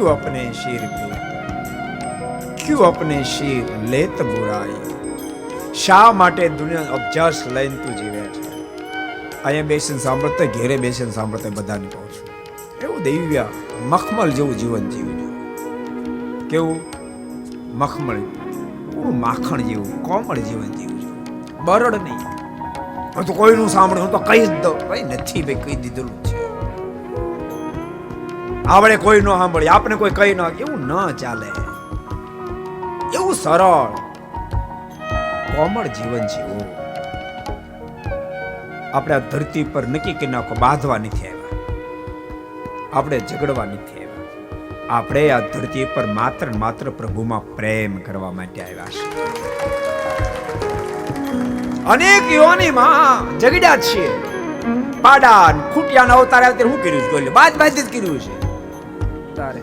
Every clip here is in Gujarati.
क्यों अपने शीर पे, क्यों अपने शीर लेत बुराई। શા માટે દુનિયા અભ્યાસ લઈને તું જીવે છે? અહીંયા બેસીને સાંભળતો, ઘેરે બેસીને સાંભળતો બધાને કહું છું, એવું દિવ્ય મખમલ જેવું જીવન જીવજો. કેવું? મખમલ, પૂરું માખણ જેવું કોમળ જીવન જીવજો, બરડ નહીં. હું તો કોઈનું સાંભળું, હું તો કહી જ દઉં, કઈ નથી ભાઈ, કહી દીધેલું છે. આપણે કોઈ ન સાંભળે, આપણે કોઈ કહી ન, એવું ન ચાલે. એવું સરળ કોમળ જીવન જીવો. આપણે આ ધરતી પર નક્કી કરી નાખો, બાંધવા નથી આવ્યા, આપણે ઝઘડવા નથી આવ્યા. આપણે આ ધરતી પર માત્ર માત્ર પ્રભુમાં પ્રેમ કરવા માટે આવ્યા છે. અનેક યોનીમાં ઝઘડ્યા છીએ, પાડા ખૂટિયાના અવતાર આવે શું કર્યું છે? બાદ બાદ જ કર્યું છે. તારે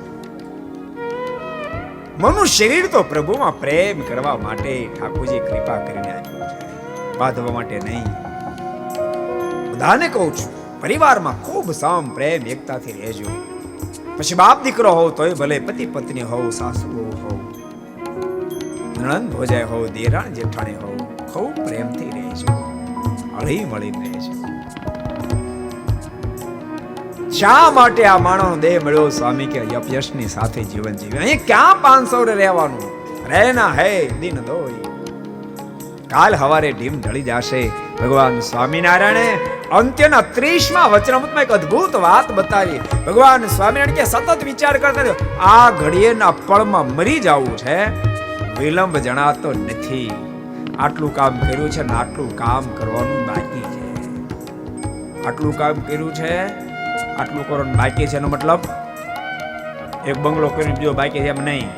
મનુષ્ય શરીર તો પ્રભુમાં પ્રેમ કરવા માટે ઠાકોરજી કૃપા કરીને આપ્યું છે, બાંધવા માટે નહીં. બધાને કહું છું, પરિવારમાં ખૂબ સામ પ્રેમ એકતાથી રહેજો. પછી બાપ દીકરો હોવ તોય ભલે, પતિ પત્ની હોવ, સાસુ હોવ, નણંદ ભોજાઈ હોવ, દેરાણ જેઠાણી હોવ, ખૂબ પ્રેમથી રહેજો, હળી મળીને રહેજો. શા માટે આ માણસનો દેહ મળ્યો? સ્વામી કે યપયશની સાથે જીવન જીવે. અહીં ક્યાં 500 રહેવાનું? રહેના હે દિન દોઈ. કાલ હવારે ઢીમ ઢળી જશે. ભગવાન સ્વામિનારાયણે અંત્યના 30મા વચનામૃતમાં એક અદ્ભુત વાત બતાવી. ભગવાન સ્વામિનારાયણ કે સતત વિચાર કરતા રહ્યો, આ ઘડીએના પળમાં મરી જવું છે, વિલંબ જણાતો નથી. આટલું કામ કર્યું છે ને આટલું કામ કરવાનું બાકી છે. આટલું કામ કર્યું છે, આટલું કરવાનું બાકી છે. એનો મતલબ એક બંગલો કરીને બીજો બાકી છે એમ નહીં.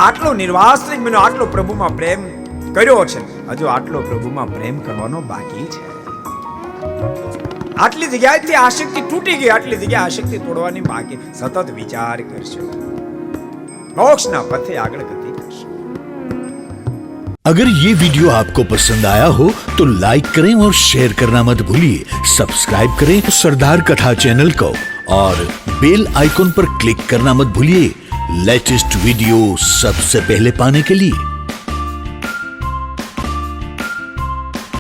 આટલો નિર્વાસ્તરિક બન્યો, આટલો પ્રભુમાં પ્રેમ કર્યો છે, હજુ આટલો પ્રભુમાં પ્રેમ કરવાનો બાકી છે. આટલી જગ્યાએથી આશક્તિ તૂટી ગઈ, આટલી જગ્યાએ આશક્તિ તોડવાની બાકી. સતત વિચાર કરશો, મોક્ષના પથે આગળ ગતિ કરશો. अगर ये वीडियो आपको पसंद आया हो तो लाइक करें और शेयर करना मत भूलिए. सब्सक्राइब करें सरदार कथा चैनल को और बेल आइकॉन पर क्लिक करना मत भूलिए लेटेस्ट वीडियो सबसे पहले पाने के लिए.